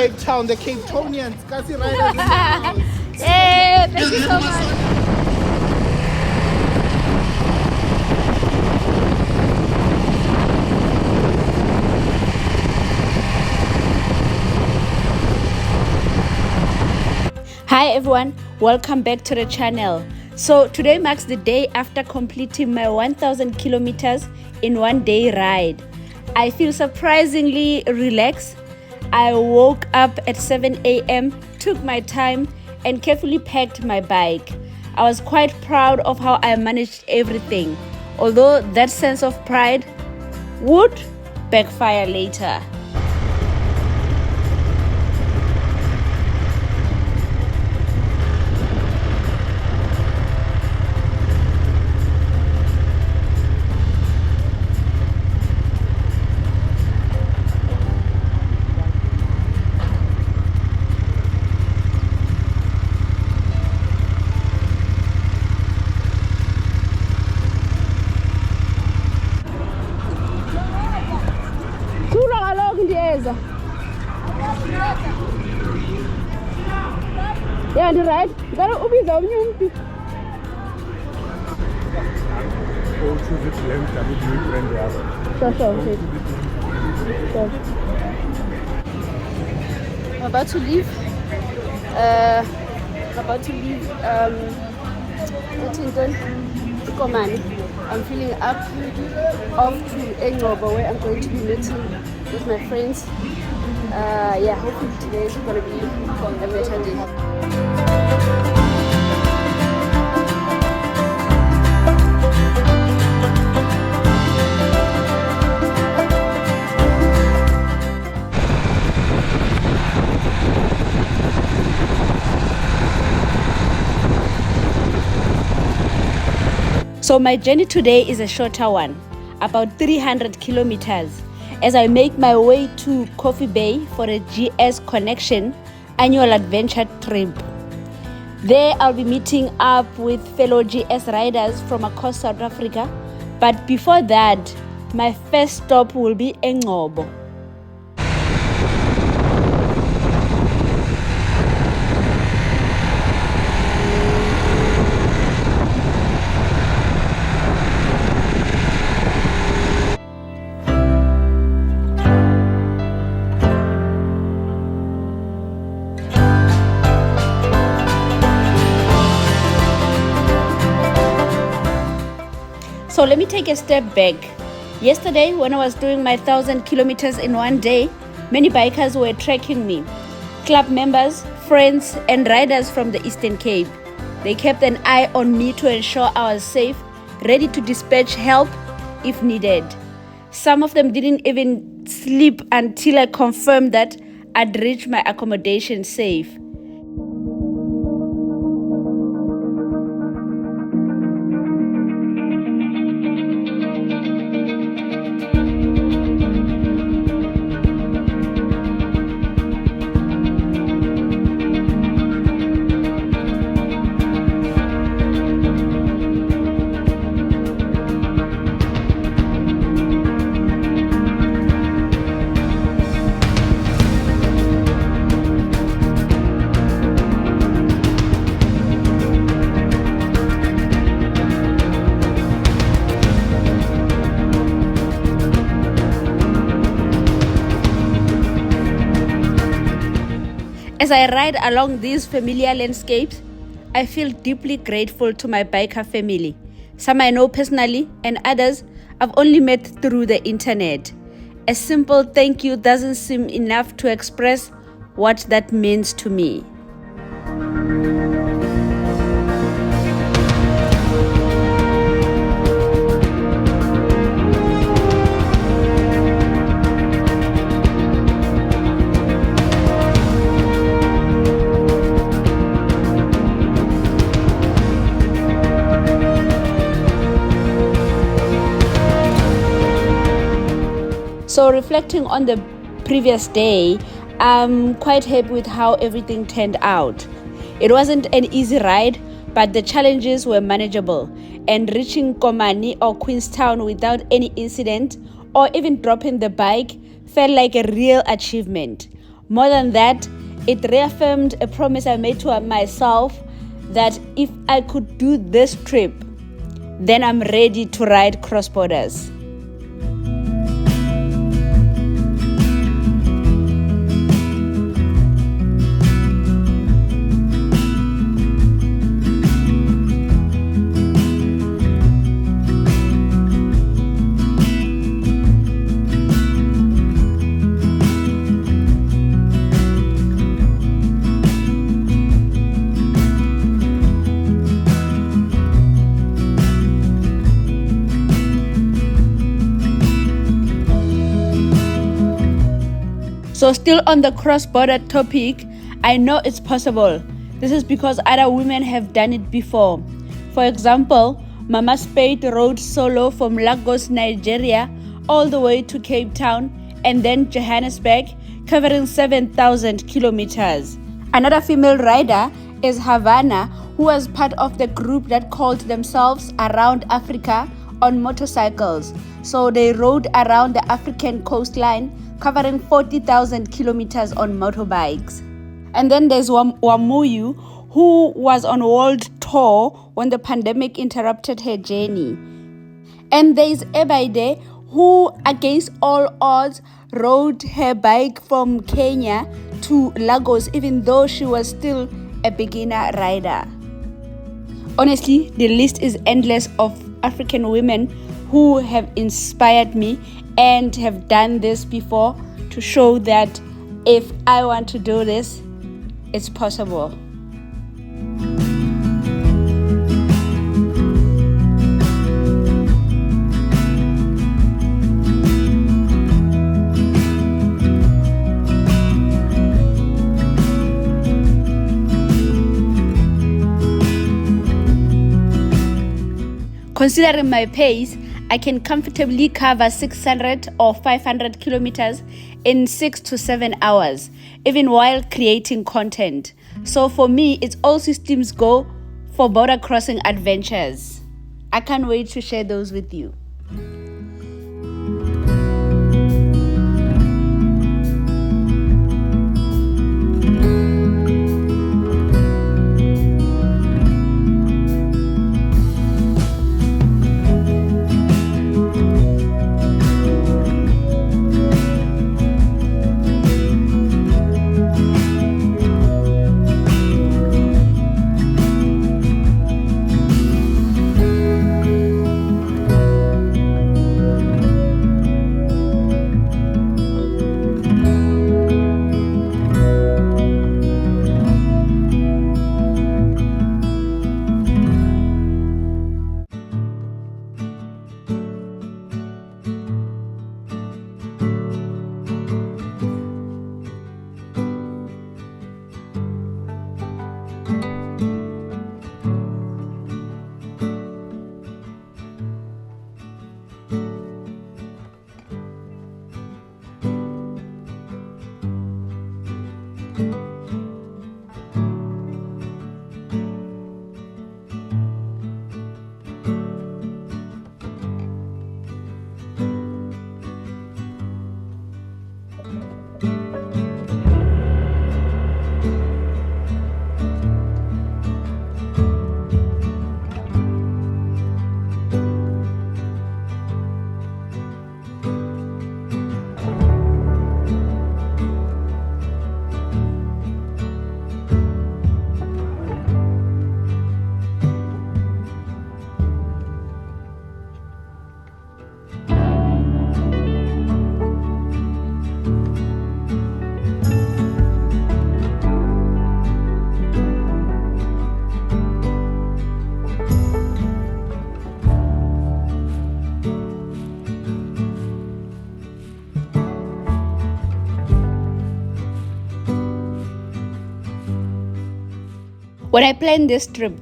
Cape Town, the Cape Townians. Kasi riders in the house. Hey, thank you so much. Hi everyone, welcome back to the channel. So today marks the day after completing my 1000 kilometers in one day ride. I feel surprisingly relaxed. I woke up at 7 a.m., took my time and carefully packed my bike. I was quite proud of how I managed everything, although that sense of pride would backfire later. Yeah, you're right. Gotta ubiza umnyumpi. Sure. I'm about to leave. I'm filling up off to eNgcobo, where I'm going to be meeting with my friends. Yeah, hopefully today is going to be a better day. So my journey today is a shorter one, about 300 kilometers, as I make my way to Coffee Bay for a GS Connexion annual adventure trip. There I'll be meeting up with fellow GS riders from across South Africa, but before that, my first stop will be eNgcobo. So let me take a step back. Yesterday, when I was doing my 1000 kilometers in one day, many bikers were tracking me. Club members, friends, and riders from the Eastern Cape. They kept an eye on me to ensure I was safe, ready to dispatch help if needed. Some of them didn't even sleep until I confirmed that I'd reached my accommodation safe. As I ride along these familiar landscapes, I feel deeply grateful to my biker family. Some I know personally and others I've only met through the internet. A simple thank you doesn't seem enough to express what that means to me. So reflecting on the previous day, I'm quite happy with how everything turned out. It wasn't an easy ride, but the challenges were manageable, and reaching Komani or Queenstown without any incident or even dropping the bike felt like a real achievement. More than that, it reaffirmed a promise I made to myself that if I could do this trip, then I'm ready to ride cross borders. So still on the cross-border topic, I know it's possible. This is because other women have done it before. For example, Mama Spade rode solo from Lagos, Nigeria, all the way to Cape Town and then Johannesburg, covering 7,000 kilometers. Another female rider is Havana, who was part of the group that called themselves Around Africa on motorcycles. So they rode around the African coastline, covering 40,000 kilometers on motorbikes. And then there's Wamuyu, who was on world tour when the pandemic interrupted her journey. And there's Ebaide, who against all odds rode her bike from Kenya to Lagos, even though she was still a beginner rider. Honestly, the list is endless of African women who have inspired me and have done this before to show that if I want to do this, it's possible. Considering my pace, I can comfortably cover 600 or 500 kilometers in 6 to 7 hours, even while creating content. So for me, it's all systems go for border crossing adventures. I can't wait to share those with you. When I planned this trip,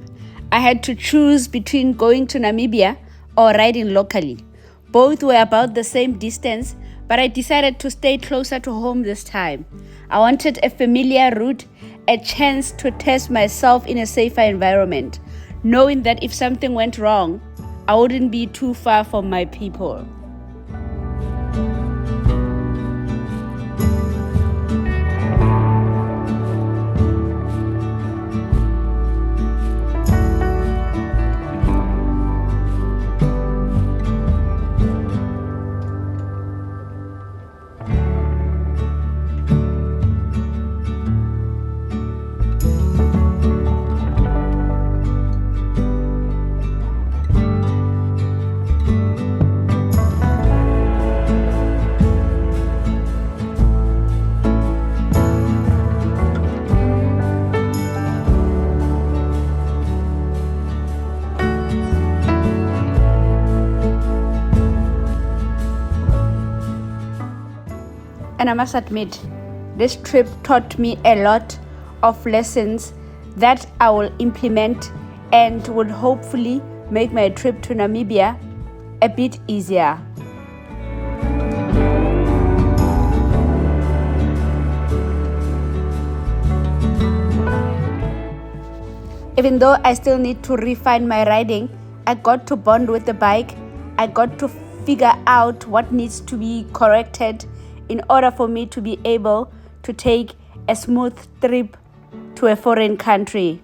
I had to choose between going to Namibia or riding locally. Both were about the same distance, but I decided to stay closer to home this time. I wanted a familiar route, a chance to test myself in a safer environment, knowing that if something went wrong, I wouldn't be too far from my people. And I must admit, this trip taught me a lot of lessons that I will implement and would hopefully make my trip to Namibia a bit easier. Even though I still need to refine my riding, I got to bond with the bike. I got to figure out what needs to be corrected in order for me to be able to take a smooth trip to a foreign country.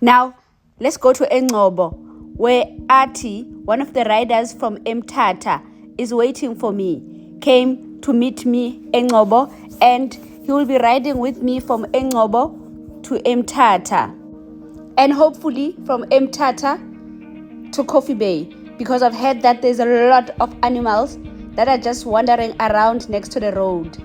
Now, let's go to eNgcobo, where Attie, one of the riders from eMthatha, is waiting for me. Came to meet me eNgcobo, and he will be riding with me from eNgcobo to eMthatha, and hopefully from eMthatha to Coffee Bay, because I've heard that there's a lot of animals that are just wandering around next to the road.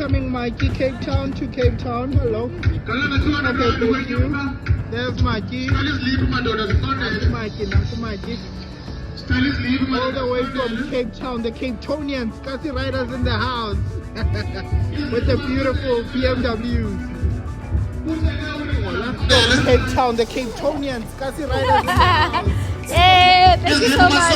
welcoming Mikey Cape Town to Cape Town. Hello. Okay, thank you. There's Mikey. Mikey. All the way from Cape Town, the Cape Tonians, Kasi riders in the house with the beautiful BMW. From Cape Town, the Cape Tonians, Kasi riders in the house. Hey, thank you so much.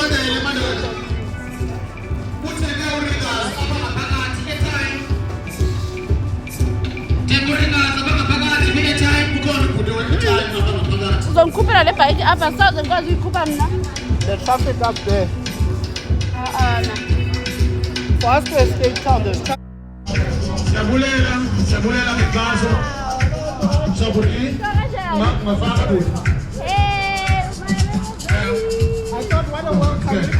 Uzongikhuphela le bike apha saze ngikwazi uyikhupha mna. The traffic up there. For us to escape town, there's traffic. I thought what a welcome.